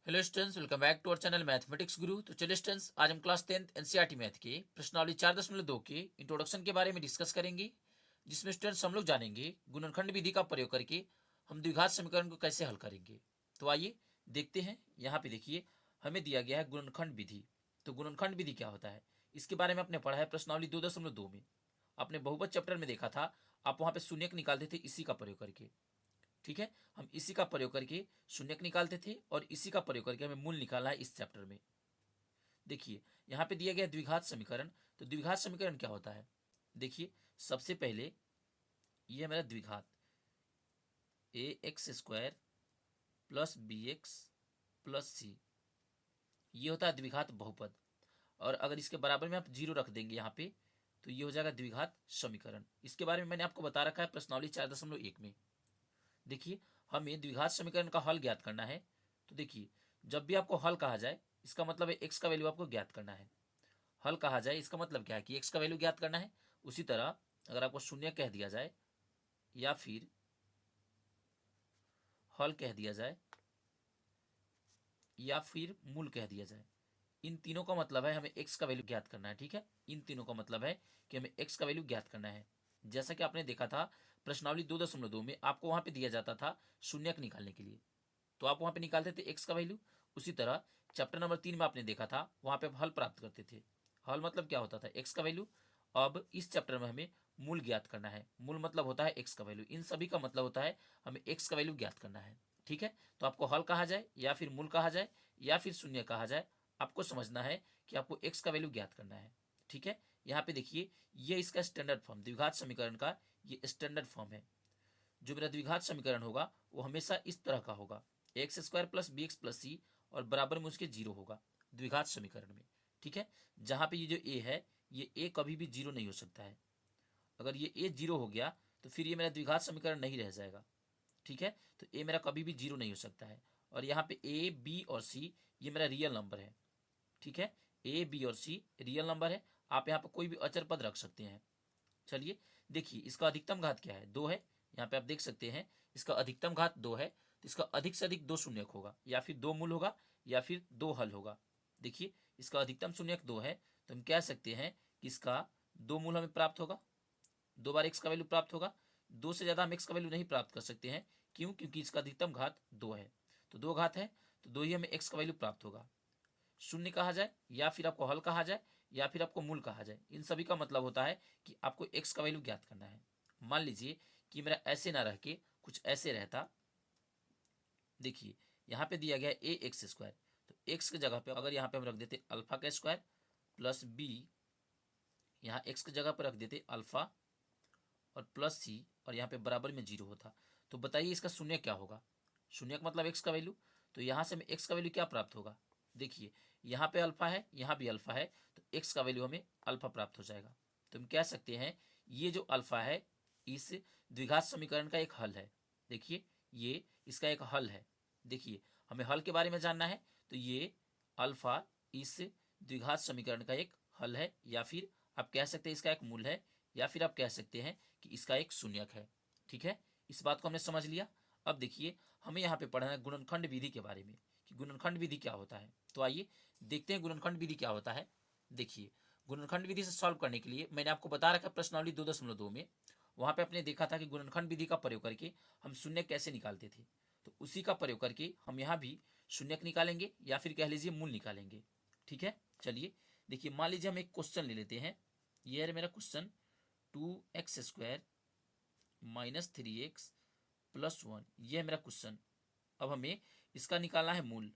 Hello students, welcome back to our channel mathematics guru. तो चलिए students, आज हम क्लास 10th एनसीईआरटी मैथ के प्रश्नावली 4.2 के इंट्रोडक्शन के बारे में डिस्कस करेंगे, जिसमें स्टूडेंट्स हम लोग जानेंगे गुणनखंड विधि का प्रयोग करके हम द्विघात समीकरण को कैसे हल करेंगे। तो आइए देखते हैं। यहाँ पे देखिए, हमें दिया गया है गुणनखंड विधि। तो गुणनखंड विधि क्या होता है, इसके बारे में आपने पढ़ा है प्रश्नावली 2.2 में। आपने बहुपद चैप्टर में देखा था, आप वहाँ पे शून्यक निकालते थे इसी का प्रयोग करके। ठीक है, हम इसी का प्रयोग करके शून्यक निकालते थे और इसी का प्रयोग करके हमें मूल निकालना है इस चैप्टर में। देखिए, यहाँ पे दिया गया द्विघात समीकरण। तो द्विघात समीकरण क्या होता है, देखिए सबसे पहले ये है मेरा द्विघात a x square plus b x plus c, ये होता है द्विघात बहुपद। और अगर इसके बराबर में आप जीरो रख देंगे यहाँ पे, तो ये हो जाएगा द्विघात समीकरण। इसके बारे में मैंने आपको बता रखा है प्रश्नावली 4.1 में। देखिए, हमें द्विघात समीकरण का हल ज्ञात करना है। तो देखिए, जब भी आपको हल कहा जाए, इसका मतलब है एक्स का वैल्यू आपको ज्ञात करना है। हल कहा जाए इसका मतलब क्या है कि एक्स का वैल्यू ज्ञात करना है। उसी तरह अगर आपको शून्य कह दिया जाए या फिर हल कह दिया जाए या फिर मूल कह दिया जाए, इन तीनों का मतलब है हमें एक्स का वैल्यू ज्ञात करना है। ठीक है, इन तीनों का मतलब है कि हमें एक्स का वैल्यू ज्ञात करना है। जैसा कि आपने देखा था प्रश्नावली 2.2 में, आपको वहां पे दिया जाता था शून्यक निकालने के लिए, तो आप वहां पे निकालते थे एक्स का वैल्यू। उसी तरह चैप्टर नंबर 3 में आपने देखा था, वहां पे आप हल प्राप्त करते थे। हल मतलब क्या होता था, एक्स का वैल्यू। अब इस चैप्टर में हमें मूल ज्ञात करना है। मूल मतलब होता है एक्स का वैल्यू। इन सभी का मतलब होता है हमें एक्स का वैल्यू ज्ञात करना है। ठीक है, तो आपको हल कहा जाए या फिर मूल कहा जाए या फिर शून्य कहा जाए, आपको समझना है कि आपको एक्स का वैल्यू ज्ञात करना है। ठीक है, यहाँ पे देखिए, ये इसका स्टैंडर्ड फॉर्म, द्विघात समीकरण का ये स्टैंडर्ड फॉर्म है। जो मेरा द्विघात समीकरण होगा वो हमेशा इस तरह का होगा, x square plus b x plus c, और बराबर में उसके जीरो होगा द्विघात समीकरण में। ठीक है, जहां पे ये जो ए है, ये ए कभी भी जीरो नहीं हो सकता है। अगर ये ए जीरो हो गया तो फिर ये मेरा द्विघात समीकरण नहीं रह जाएगा। ठीक है, तो ए मेरा कभी भी जीरो नहीं हो सकता है। और यहाँ पे ए बी और सी ये मेरा रियल नंबर है। ठीक है, ए बी और सी रियल नंबर है। आप यहाँ पे कोई भी अचर पद रख सकते हैं। चलिए देखिए, इसका अधिकतम घात क्या है, दो है। यहाँ पे आप देख सकते हैं इसका अधिकतम घात दो है, तो इसका अधिक से अधिक दो शून्यक होगा, या फिर दो मूल होगा, या फिर दो हल होगा। देखिए, इसका अधिकतम शून्यक दो है, तो हम कह सकते हैं कि इसका दो मूल हमें प्राप्त होगा, दो बार एक्स का वैल्यू प्राप्त होगा। दो से ज़्यादा हम एक्स का वैल्यू नहीं प्राप्त कर सकते हैं। क्यों? क्योंकि इसका अधिकतम घात दो है, तो दो घात है, तो दो ही हमें एक्स का वैल्यू प्राप्त होगा। शून्य कहा जाए या फिर आपको हल कहा जाए या फिर आपको मूल कहा जाए, इन सभी का मतलब होता है कि आपको एक्स का वैल्यू ज्ञात करना है। मान लीजिए कि मेरा ऐसे ना रह के कुछ ऐसे रहता। देखिए, यहाँ पे दिया गया है ए एक्स स्क्वायर, तो एक्स की जगह पे अगर यहाँ पे हम रख देते अल्फा का स्क्वायर प्लस बी, यहाँ एक्स की जगह पर रख देते अल्फा और प्लस सी, और यहाँ पे बराबर में जीरो होता, तो बताइए इसका शून्य क्या होगा। शून्य का मतलब एक्स का वैल्यू, तो यहाँ से हमें एक्स का वैल्यू क्या प्राप्त होगा। देखिए, यहाँ पे अल्फा है, यहाँ भी अल्फा है, तो एक्स का वैल्यू हमें अल्फा प्राप्त हो जाएगा। तो हम कह सकते हैं ये जो अल्फा है इस द्विघात समीकरण का एक हल है। देखिए, ये इसका एक हल है। देखिए, हमें हल के बारे में जानना है, तो ये अल्फा इस द्विघात समीकरण का एक हल है, या फिर आप कह सकते हैं इसका एक मूल है, या फिर आप कह सकते हैं कि इसका एक शून्यक है। ठीक है, इस बात को हमने समझ लिया। अब देखिए, हमें यहाँ पे पढ़ना है गुणनखंड विधि के बारे में कि गुणनखंड विधि क्या होता है। तो आइए देखते हैं गुणनखंड विधि क्या होता है। देखिए, गुणनखंड विधि से सॉल्व करने के लिए मैंने आपको बता रखा प्रश्नावली 2.2 में, वहां पे आपने देखा था कि गुणनखंड विधि का प्रयोग करके हम शून्य कैसे निकालते थे। तो उसी का प्रयोग करके हम यहाँ भी शून्यक निकालेंगे या फिर कह लीजिए मूल निकालेंगे। ठीक है, चलिए देखिए, मान लीजिए हम एक क्वेश्चन ले लेते हैं। ये है मेरा question, two x square minus three x plus one, ये है मेरा क्वेश्चन। अब हमें इसका निकालना है मूल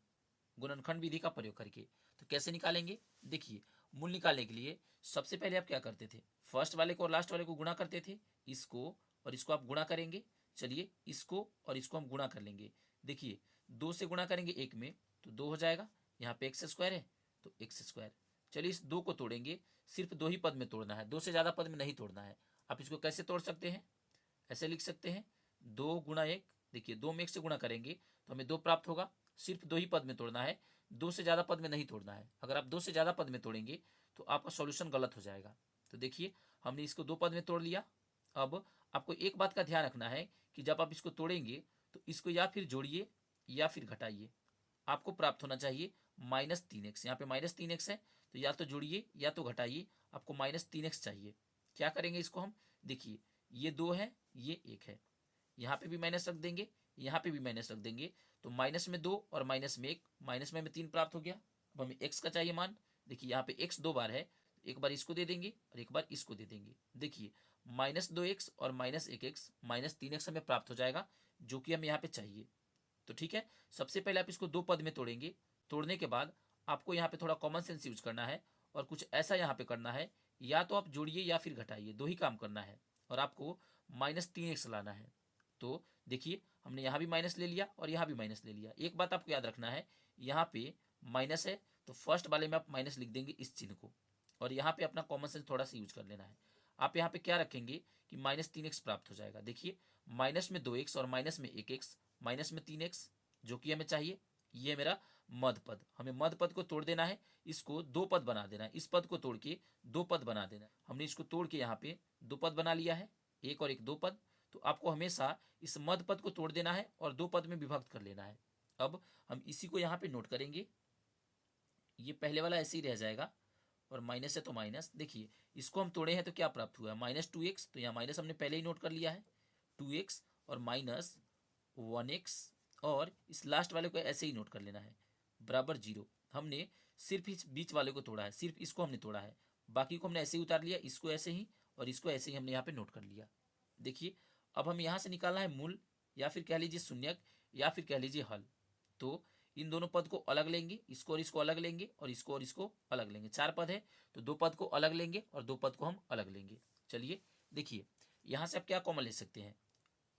गुणनखंड विधि का प्रयोग करके। तो कैसे निकालेंगे, देखिए, मूल निकालने के लिए सबसे पहले आप क्या करते थे, फर्स्ट वाले को और लास्ट वाले को गुणा करते थे। इसको और इसको आप गुणा करेंगे। चलिए, इसको और इसको हम गुणा कर लेंगे। देखिए, दो से गुणा करेंगे एक में तो दो हो जाएगा, यहाँ पे एक्स स्क्वायर है तो एक्स स्क्वायर। चलिए, इस दो को तोड़ेंगे, सिर्फ दो ही पद में तोड़ना है, दो से ज़्यादा पद में नहीं तोड़ना है। आप इसको कैसे तोड़ सकते हैं, ऐसे लिख सकते हैं, दो गुणा एक। देखिए, दो में एक से गुणा करेंगे तो हमें दो प्राप्त होगा, सिर्फ दो ही पद में तोड़ना है, दो से ज़्यादा पद में नहीं तोड़ना है। अगर आप दो से ज़्यादा पद में तोड़ेंगे तो आपका सॉल्यूशन गलत हो जाएगा। तो देखिए, हमने इसको दो पद में तोड़ लिया। अब आपको एक बात का ध्यान रखना है कि जब आप इसको तोड़ेंगे तो इसको या फिर जोड़िए या फिर घटाइए। आपको प्राप्त होना चाहिए -3x। यहाँ पे -3x है तो या तो जोड़िए या तो घटाइए, आपको -3x चाहिए। क्या करेंगे इसको हम, देखिए ये 2 है, ये 1 है, यहाँ पे भी माइनस रख देंगे, यहाँ पे भी माइनस रख देंगे, तो माइनस में 2 और माइनस में 1, माइनस में हमें 3 प्राप्त हो गया। अब हमें x का चाहिए मान। देखिए यहाँ पे x 2 बार है, एक बार इसको दे देंगे और एक बार इसको दे देंगे। देखिए -2x और -1x, -3x हमें प्राप्त हो जाएगा, जो कि हमें यहाँ पे चाहिए। तो ठीक है, सबसे पहले आप इसको 2 पद में तोड़ेंगे। तोड़ने के बाद आपको यहाँ पे थोड़ा कॉमन सेंस यूज करना है और कुछ ऐसा यहाँ पे करना है, या तो आप जोड़िए या फिर घटाइए, 2 ही काम करना है और आपको -3x लाना है। तो देखिए हमने यहाँ भी माइनस ले लिया और यहाँ भी माइनस ले लिया। एक बात आपको याद रखना है, यहाँ पे माइनस है तो फर्स्ट वाले में आप माइनस लिख देंगे इस चिन्ह को, और यहाँ पे अपना कॉमन सेंस थोड़ा सा यूज कर लेना है। आप यहाँ पे क्या रखेंगे कि -3x प्राप्त हो जाएगा। देखिए माइनस में 2x और माइनस में 1x, माइनस में 3x, जो कि हमें चाहिए। ये मेरा मध्य पद, हमें मध्य पद को तोड़ देना है, इसको 2 पद बना देना है, इस पद को तोड़ के 2 पद बना देना है। हमने इसको तोड़ के यहाँ पे 2 पद बना लिया है, 1 और 1 2 पद। तो आपको हमेशा इस मध्य पद को तोड़ देना है और 2 पद में विभक्त कर लेना है। अब हम इसी को यहाँ पे नोट करेंगे, ये पहले वाला ऐसे ही रह जाएगा और माइनस है तो माइनस। देखिए इसको हम तोड़े हैं तो क्या प्राप्त हुआ है, -2x, तो यहाँ माइनस हमने पहले ही नोट कर लिया है, 2x और -1x, और इस लास्ट वाले को ऐसे ही नोट कर लेना है, बराबर 0। हमने सिर्फ इस बीच वाले को तोड़ा है, सिर्फ इसको हमने तोड़ा है, बाकी को हमने ऐसे ही उतार लिया, इसको ऐसे ही और इसको ऐसे ही हमने यहाँ पे नोट कर लिया। देखिए अब हम यहाँ से निकालना है मूल, या फिर कह लीजिए शून्यक, या फिर कह लीजिए हल। तो इन दोनों पद को अलग लेंगे, इसको और इसको अलग लेंगे और इसको और इसको अलग लेंगे। 4 पद है तो 2 पद को अलग लेंगे और 2 पद को हम अलग लेंगे। चलिए देखिए यहाँ से आप क्या कॉमन ले सकते हैं,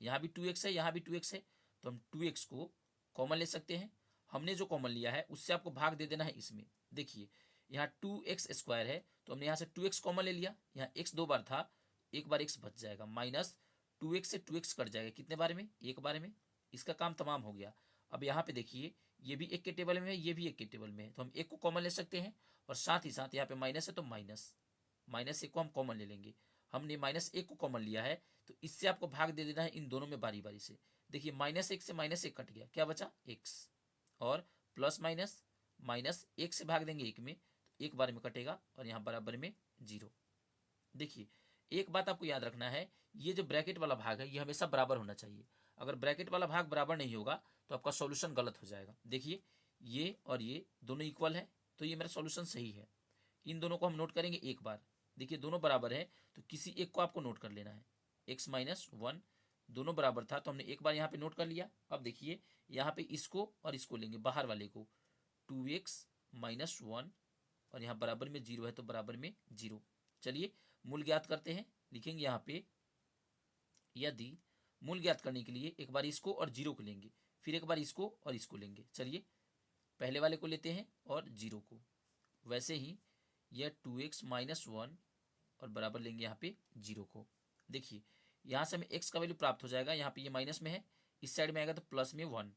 यहाँ भी 2x है, यहाँ भी 2x है, तो हम 2x को कॉमन ले सकते हैं। हमने जो कॉमन लिया है उससे आपको भाग दे देना है इसमें। देखिए यहाँ 2x² है तो हमने यहाँ से 2x कॉमन ले लिया, यहाँ x 2 बार था, एक बार x बच जाएगा, -2x से 2x कट जाएगा, कितने बार में, एक बार में। इसका काम तमाम हो गया। अब यहाँ पे देखिए ये भी 1 के टेबल में है, ये भी 1 के टेबल में है, तो हम 1 को कॉमन ले सकते हैं, और साथ ही साथ यहाँ पे माइनस है तो -1 को हम कॉमन ले लेंगे। हमने -1 को कॉमन लिया है तो इससे आपको भाग दे देना है इन दोनों में बारी बारी से। देखिए -1 से -1 कट गया, क्या बचा x, और प्लस माइनस -1 से भाग देंगे 1 में तो एक बार में कटेगा और यहाँ बराबर में 0। देखिए एक बात आपको याद रखना है, ये जो ब्रैकेट वाला भाग है ये हमेशा बराबर होना चाहिए। अगर ब्रैकेट वाला भाग बराबर नहीं होगा तो आपका सॉल्यूशन गलत हो जाएगा। देखिए ये और ये दोनों इक्वल है तो ये मेरा सॉल्यूशन सही है। इन दोनों को हम नोट करेंगे एक बार। देखिए दोनों बराबर है तो किसी एक को आपको नोट कर लेना है, x - 1 दोनों बराबर था तो हमने एक बार यहाँ पे नोट कर लिया। अब देखिए यहाँ पे इसको और इसको लेंगे, बाहर वाले को, 2x - 1 और यहाँ बराबर में 0 है तो बराबर में 0। चलिए मूल ज्ञात करते हैं, लिखेंगे यहाँ पे, यदि मूल ज्ञात करने के लिए एक बार इसको और 0 को लेंगे, फिर एक बार इसको और इसको लेंगे। चलिए पहले वाले को लेते हैं और 0 को, वैसे ही यह 2x - 1 और बराबर लेंगे यहाँ पे 0 को। देखिए यहाँ से हमें x का वैल्यू प्राप्त हो जाएगा, यहाँ पे ये माइनस में है, इस साइड में आएगा तो प्लस में 1,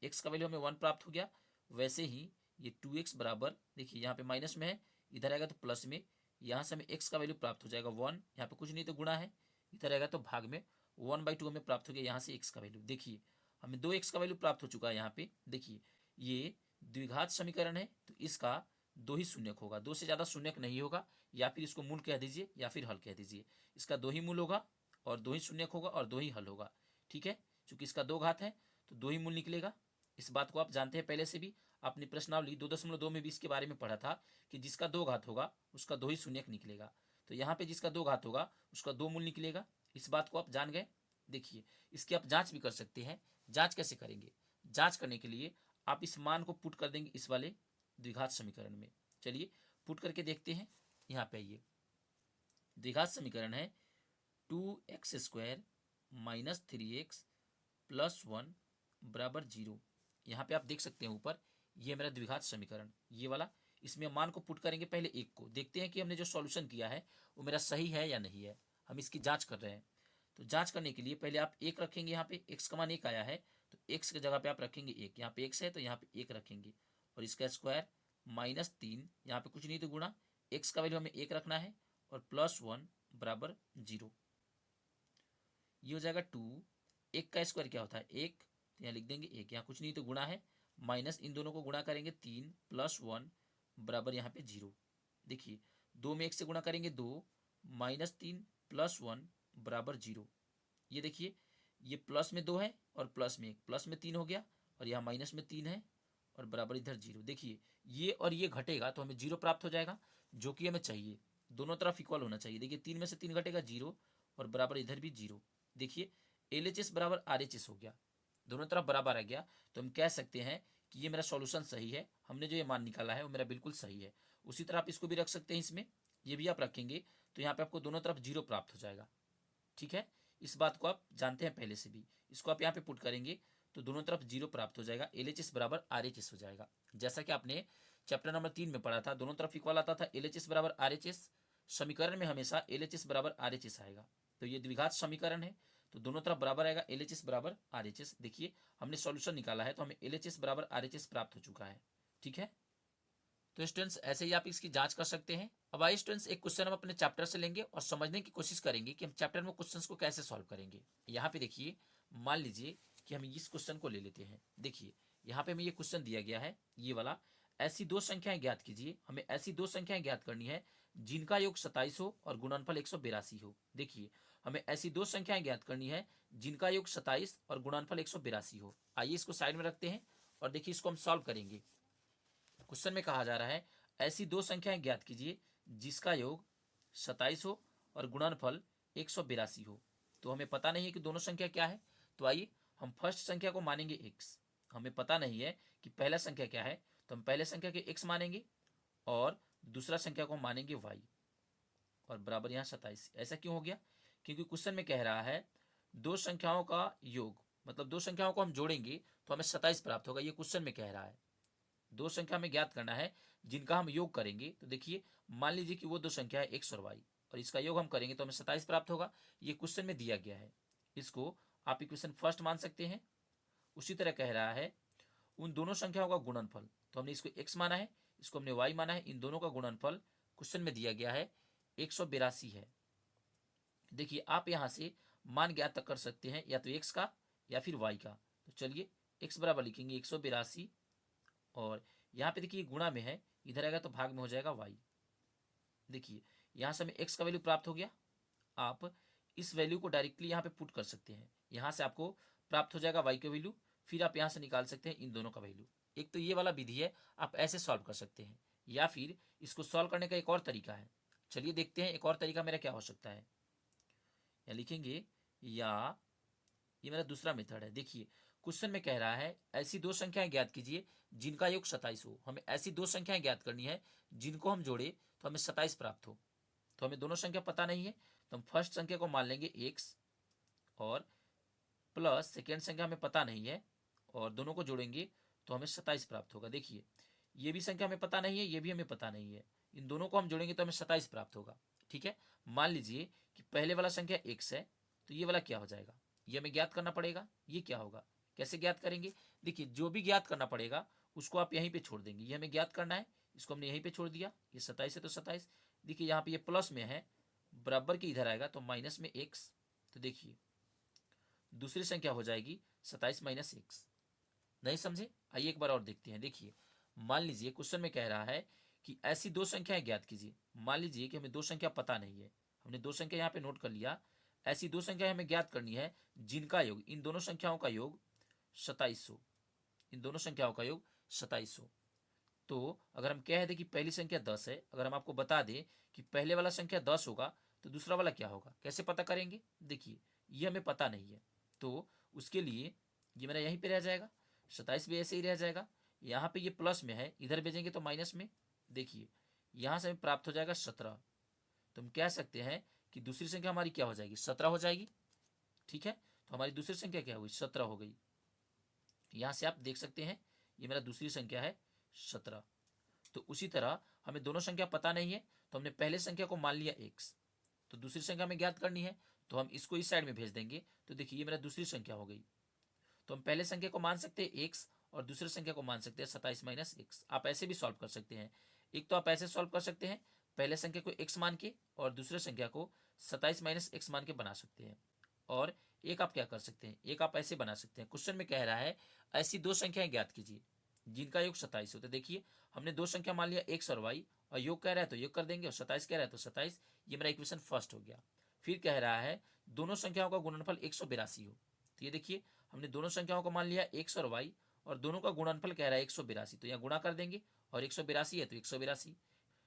x का वैल्यू हमें 1 प्राप्त हो गया। वैसे ही ये 2x बराबर, देखिए यहाँ पे माइनस में है, इधर आएगा तो प्लस में, यहाँ से हमें x का वैल्यू प्राप्त हो जाएगा 1, यहाँ पे कुछ नहीं तो गुणा है, इधर आएगा तो भाग में 1/2 हमें प्राप्त हो गया यहाँ से x का वैल्यू। देखिए हमें 2x का वैल्यू प्राप्त हो चुका है यहाँ पे। देखिए ये द्विघात समीकरण है तो इसका 2 ही शून्यक होगा, 2 से ज़्यादा शून्यक नहीं होगा, या फिर इसको मूल कह दीजिए या फिर हल कह दीजिए। इसका 2 ही मूल होगा और 2 ही शून्यक होगा और 2 ही हल होगा। ठीक है, चूंकि इसका 2 घात है तो 2 ही मूल निकलेगा। इस बात को आप जानते हैं पहले से भी, आपने प्रश्नावली 2.2 में भी इसके बारे में पढ़ा था कि जिसका 2 घात होगा उसका 2 ही शून्यक निकलेगा। तो यहाँ पे जिसका 2 घात होगा उसका 2 मूल निकलेगा। इस बात को आप जान गए। देखिए इसकी आप जांच भी कर सकते हैं। जांच कैसे करेंगे, जांच करने के लिए आप इस मान को पुट कर देंगे इस वाले द्विघात समीकरण में। चलिए पुट करके देखते हैं। यहाँ पे ये द्विघात समीकरण है 2x² - 3x + 1 बराबर 0। यहाँ पे आप देख सकते हैं ऊपर, ये मेरा द्विघात समीकरण, ये वाला। इसमें मान को पुट करेंगे, पहले एक को देखते हैं कि हमने जो सॉल्यूशन किया है वो मेरा सही है या नहीं है। हम इसकी जांच कर रहे हैं। तो जांच करने के लिए पहले आप 1 रखेंगे, यहाँ पे x का मान 1 आया है तो x की जगह पे आप रखेंगे 1, यहाँ पे x है तो यहाँ पे 1 रखेंगे, और इसका स्क्वायर -3, यहाँ पे कुछ नहीं तो गुणा, x का वैल्यू हमें 1 रखना है, और +1 बराबर 0। ये हो जाएगा 2, 1 का स्क्वायर क्या होता है 1, तो यहाँ लिख देंगे 1, यहाँ कुछ नहीं तो गुणा है, माइनस इन दोनों को गुणा करेंगे 3 प्लस 1 बराबर यहाँ पे 0। देखिए 2 में 1 से गुणा करेंगे 2 माइनस 3 प्लस 1 बराबर 0। ये देखिए ये प्लस में 2 है और प्लस में 1, प्लस में 3 हो गया और यहाँ माइनस में 3 है और बराबर इधर 0। देखिए ये और ये घटेगा तो हमें 0 प्राप्त हो जाएगा, जो कि हमें चाहिए। दोनों तरफ इक्वल होना चाहिए। देखिए 3 में से 3 घटेगा 0 और बराबर इधर भी 0। देखिए LHS बराबर RHS हो गया, दोनों तरफ बराबर आ गया। तो हम कह सकते हैं कि ये मेरा सॉल्यूशन सही है, हमने जो ये मान निकाला है वो मेरा बिल्कुल सही है। उसी तरह आप इसको भी रख सकते हैं, इसमें ये भी आप रखेंगे तो यहाँ पे आपको दोनों तरफ 0 प्राप्त हो जाएगा। ठीक है, इस बात को आप जानते हैं पहले से भी। इसको आप यहाँ पे पुट करेंगे तो दोनों तरफ 0 प्राप्त हो जाएगा, LHS बराबर RHS हो जाएगा। जैसा कि आपने चैप्टर नंबर 3 में पढ़ा था, दोनों तरफ इक्वल आता था, LHS बराबर RHS। समीकरण में हमेशा LHS बराबर RHS आएगा। तो ये द्विघात समीकरण है तो दोनों तरफ बराबर आएगा, LHS बराबर RHS। देखिए हमने सॉल्यूशन निकाला है तो हमें LHS बराबर RHS प्राप्त हो चुका है। ठीक है, तो स्टूडेंट्स ऐसे ही आप इसकी जांच कर सकते हैं। अब आइए स्टूडेंट्स एक क्वेश्चन हम अपने चैप्टर से लेंगे और समझने की कोशिश करेंगे कि हम चैप्टर में क्वेश्चंस को कैसे सॉल्व करेंगे। यहाँ पे देखिए, मान लीजिए कि हम इस क्वेश्चन को ले लेते हैं। देखिए यहाँ पे हमें ये क्वेश्चन दिया गया है, ये वाला, ऐसी दो संख्याएं ज्ञात कीजिए। हमें ऐसी दो संख्याएं ज्ञात करनी है जिनका योग 27 हो और गुणनफल 182 हो। देखिए हमें ऐसी दो संख्याएं ज्ञात करनी है जिनका योग 27 और गुणनफल 182 हो। आइए इसको साइड में रखते हैं और देखिए इसको हम सॉल्व करेंगे। क्वेश्चन में कहा जा रहा है ऐसी दो संख्याएं ज्ञात कीजिए जिसका योग 27 हो और गुणनफल 182 हो। तो हमें पता नहीं है कि दोनों संख्या क्या है, तो आइए हम फर्स्ट संख्या को मानेंगे x। हमें पता नहीं है कि पहला संख्या क्या है, तो हम पहले संख्या के x मानेंगे और दूसरा संख्या को मानेंगे y और बराबर यहाँ 27। ऐसा क्यों हो गया? क्योंकि क्वेश्चन में कह रहा है दो संख्याओं का योग, मतलब दो संख्याओं को हम जोड़ेंगे तो हमें 27 प्राप्त होगा। ये क्वेश्चन में कह रहा है दो संख्या में ज्ञात करना है जिनका हम योग करेंगे। तो देखिए मान लीजिए कि वो दो संख्या है x और y और इसका योग हम करेंगे तो हमें 27 प्राप्त होगा। ये क्वेश्चन में दिया गया है, इसको आप इक्वेशन फर्स्ट मान सकते हैं। उसी तरह कह रहा है उन दोनों संख्याओं का गुणनफल, तो हमने इसको x माना है, इसको हमने y माना है। इन दोनों का गुणनफल क्वेश्चन में दिया गया है 182 है। देखिए आप यहाँ से मान ज्ञात कर सकते हैं या तो x का या फिर y का। तो चलिए x बराबर लिखेंगे 182 और यहाँ पे देखिए गुणा में है, इधर आएगा तो भाग में हो जाएगा y। देखिए यहाँ से हमें x का वैल्यू प्राप्त हो गया। आप इस वैल्यू को डायरेक्टली यहाँ पे पुट कर सकते हैं, यहाँ से आपको प्राप्त हो जाएगा y का वैल्यू। फिर आप यहाँ से निकाल सकते हैं इन दोनों का वैल्यू। एक तो ये वाला विधि है, आप ऐसे सॉल्व कर सकते हैं, या फिर इसको सॉल्व करने का एक और तरीका है। चलिए देखते हैं एक और तरीका मेरा क्या हो सकता है। या लिखेंगे या ये मेरा दूसरा मेथड है। देखिए क्वेश्चन में कह रहा है ऐसी दो संख्याएं ज्ञात कीजिए जिनका योग 27 हो। हमें ऐसी दो संख्याएं ज्ञात करनी है जिनको हम जोड़े तो हमें 27 प्राप्त हो। तो हमें दोनों संख्या पता नहीं है तो हम फर्स्ट संख्या को मान लेंगे x और प्लस सेकेंड संख्या हमें पता नहीं है और दोनों को जोड़ेंगे तो हमें 27 प्राप्त होगा। देखिए ये भी संख्या हमें पता नहीं है, ये भी हमें पता नहीं है, इन दोनों को हम जोड़ेंगे तो हमें 27 प्राप्त होगा। ठीक है, मान लीजिए कि पहले वाला संख्या x है तो ये वाला क्या हो जाएगा, ये हमें ज्ञात करना पड़ेगा। ये क्या होगा, कैसे ज्ञात करेंगे? देखिए जो भी ज्ञात करना पड़ेगा उसको आप यहीं पे छोड़ देंगे। ये हमें ज्ञात करना है, इसको हमने यहीं पे छोड़ दिया। ये 27 है तो 27। देखिए यहाँ पे ये प्लस में है, बराबर के इधर आएगा तो माइनस में x। तो देखिए दूसरी संख्या हो जाएगी 27 माइनस x। नहीं समझे? आइए एक बार और देखते हैं। देखिए मान लीजिए क्वेश्चन में कह रहा है कि ऐसी दो संख्याएं ज्ञात कीजिए। मान लीजिए कि हमें दो संख्या पता नहीं है, हमने दो संख्या यहाँ पे नोट कर लिया। ऐसी दो संख्या हमें ज्ञात करनी है जिनका योग, इन दोनों संख्याओं का योग 2700, इन दोनों संख्याओं का योग 2700। तो अगर हम कह दें कि पहली संख्या 10 है, अगर हम आपको बता दें कि पहले वाला संख्या 10 होगा तो दूसरा वाला क्या होगा, कैसे पता करेंगे? देखिए ये हमें पता नहीं है तो उसके लिए ये मेरा यहीं पे रह जाएगा, 27 भी ऐसे ही रह जाएगा। यहाँ पे ये प्लस में है, इधर भेजेंगे तो माइनस में। देखिए यहाँ से हमें प्राप्त हो जाएगा 17। तो हम कह सकते हैं कि दूसरी संख्या हमारी क्या हो जाएगी, 17 हो जाएगी। ठीक है, तो हमारी दूसरी संख्या क्या हुई, 17 हो गई। यहाँ से आप देख सकते हैं ये मेरा दूसरी संख्या है 17। तो उसी तरह हमें दोनों संख्या पता नहीं है तो हमने पहले संख्या को मान लिया x, तो दूसरी संख्या हमें ज्ञात करनी है तो हम इसको इस साइड में भेज देंगे। तो देखिए ये मेरा दूसरी संख्या हो गई। तो हम पहले संख्या को मान सकते हैं x और दूसरी संख्या को मान सकते हैं 27 माइनस x। आप ऐसे भी सॉल्व कर सकते हैं। एक तो आप ऐसे सॉल्व कर सकते हैं, पहले संख्या को x मान के और दूसरे संख्या को 27 माइनस x मान के बना सकते हैं। और एक आप क्या कर सकते हैं, एक आप ऐसे बना सकते हैं। क्वेश्चन में कह रहा है ऐसी दो संख्याएं ज्ञात कीजिए। जिनका योग 27 हो। तो देखिए हमने दो संख्या मान लिया x और y, और योग कह रहा है तो योग कर देंगे, और 27 कह रहा है तो 27। ये मेरा इक्वेशन फर्स्ट हो गया। फिर कह रहा है दोनों संख्याओं का गुणनफल 182 हो। तो ये देखिए हमने दोनों संख्याओं को मान लिया x और y, और दोनों का गुणनफल कह रहा है 182, तो यहाँ गुणा कर देंगे, और 182 है तो 182।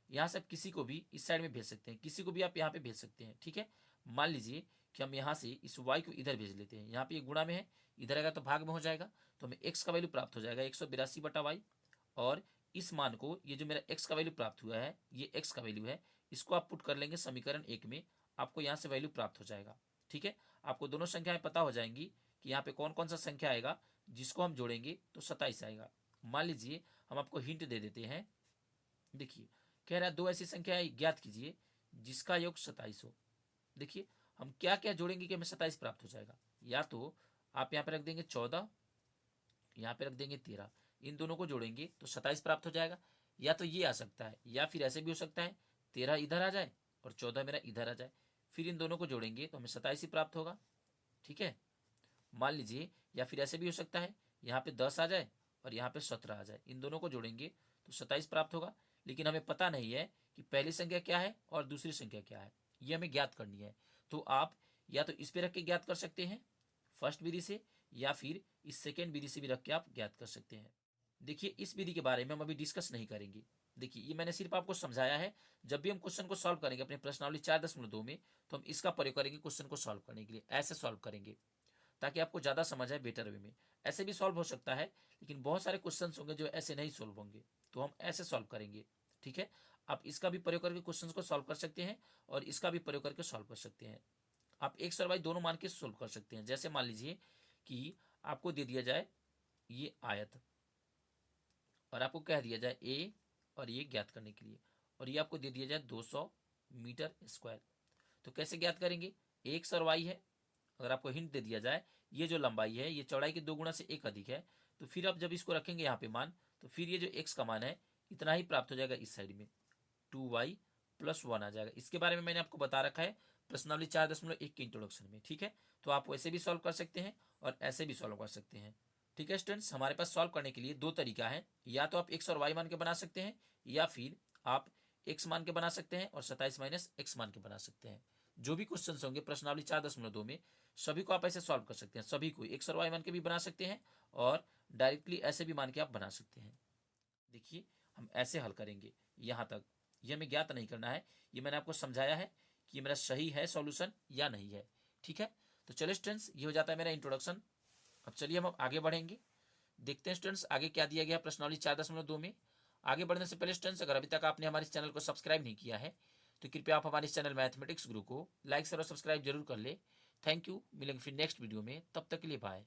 यहाँ से आप किसी को भी इस साइड में भेज सकते हैं, किसी को भी आप यहाँ पे भेज सकते हैं, ठीक है। मान लीजिए कि हम यहाँ से इस y को इधर भेज लेते हैं, यहाँ पे ये गुणा में है, इधर आएगा तो भाग में हो जाएगा, तो हमें x का वैल्यू प्राप्त हो जाएगा 182/y। और इस मान को, ये जो मेरा x का वैल्यू प्राप्त हुआ है, ये x का वैल्यू है, इसको आप पुट कर लेंगे समीकरण 1 में, आपको यहाँ से वैल्यू प्राप्त हो जाएगा, ठीक है। आपको दोनों संख्याएं पता हो जाएंगी कि यहाँ पे कौन कौन सा संख्या आएगा, जिसको हम जोड़ेंगे तो 27 आएगा। मान लीजिए हम आपको हिंट दे देते हैं। देखिए कह रहा है दो ऐसी संख्याएं ज्ञात कीजिए जिसका योग 27 हो। देखिए हम क्या क्या जोड़ेंगे कि हमें 27 प्राप्त हो जाएगा। या तो आप यहाँ पे रख देंगे 14, यहाँ पे रख देंगे 13, इन दोनों को जोड़ेंगे तो 27 प्राप्त हो जाएगा। या तो ये आ सकता है, या फिर ऐसे भी हो सकता है 13 इधर आ जाए और 14 मेरा इधर आ जाए, फिर इन दोनों को जोड़ेंगे तो हमें 27 ही प्राप्त होगा, ठीक है। मान लीजिए, या फिर ऐसे भी हो सकता है यहाँ पे 10 आ जाए और यहाँ पे 17 आ जाए, इन दोनों को जोड़ेंगे तो 27 प्राप्त होगा। लेकिन हमें पता नहीं है कि पहली संख्या क्या है और दूसरी संख्या क्या है, ये हमें ज्ञात करनी है। तो आप या तो इस पे रख के ज्ञात कर सकते हैं फर्स्ट विधि से, या फिर इस सेकेंड विधि से भी रख के आप ज्ञात कर सकते हैं। देखिए इस विधि के बारे में हम अभी डिस्कस नहीं करेंगे। देखिए ये मैंने सिर्फ आपको समझाया है। जब भी हम क्वेश्चन को सॉल्व करेंगे अपने प्रश्नावली 4.2 में, तो हम इसका प्रयोग करेंगे क्वेश्चन को सॉल्व करने के लिए, ऐसे सॉल्व करेंगे ताकि आपको ज़्यादा समझ आए बेटर वे में। ऐसे भी सॉल्व हो सकता है, लेकिन बहुत सारे क्वेश्चन होंगे जो ऐसे नहीं सॉल्व होंगे, तो हम ऐसे सॉल्व करेंगे, ठीक है। आप इसका भी प्रयोग करके क्वेश्चन को सॉल्व कर सकते हैं, और इसका भी प्रयोग करके सॉल्व कर सकते हैं। आप x और y दोनों मान के सॉल्व कर सकते हैं। जैसे मान लीजिए कि आपको दे दिया जाए ये आयत, और आपको कह दिया जाए a और ये ज्ञात करने के लिए, और ये आपको दे दिया जाए 200 मीटर स्क्वायर, तो कैसे ज्ञात करेंगे। x और y है, अगर आपको हिंट दे दिया जाए ये जो लंबाई है ये चौड़ाई के 2 गुना से 1 अधिक है, तो फिर आप जब इसको रखेंगे यहाँ पे मान, तो फिर ये जो x का मान है इतना ही प्राप्त हो जाएगा इस साइड में, 2y+1 आ जाएगा। इसके बारे में मैंने आपको बता रखा है प्रश्नावली 4.1 के इंट्रोडक्शन में, ठीक है। तो आप वैसे भी सॉल्व कर सकते हैं और ऐसे भी सॉल्व कर सकते हैं, ठीक है स्टूडेंट्स। हमारे पास सॉल्व करने के लिए दो तरीका है, या तो आप x और y मान के बना सकते हैं, या फिर आप x मान के बना सकते हैं और 27 - x मान के बना सकते हैं। जो भी क्वेश्चन होंगे प्रश्नावली 4.2 में, सभी को आप ऐसे सॉल्व कर सकते हैं। सभी को x और y मान के भी बना सकते हैं, और डायरेक्टली ऐसे भी मान के आप बना सकते हैं। देखिए हम ऐसे हल करेंगे यहाँ तक, ये हमें ज्ञात नहीं करना है, ये मैंने आपको समझाया है कि मेरा सही है सॉल्यूशन या नहीं है, ठीक है। तो चलिए स्टूडेंट्स ये हो जाता है मेरा इंट्रोडक्शन। अब चलिए हम आगे बढ़ेंगे, देखते हैं स्टूडेंट्स आगे क्या दिया गया प्रश्नावली 4.2 में। आगे बढ़ने से पहले स्टूडेंट्स अगर अभी तक आपने हमारे इस चैनल को सब्सक्राइब नहीं किया है, तो कृपया आप हमारे इस चैनल मैथमेटिक्स गुरु को लाइक शेयर और सब्सक्राइब जरूर कर ले। थैंक यू, मिलेंगे फिर नेक्स्ट वीडियो में, तब तक के लिए बाय।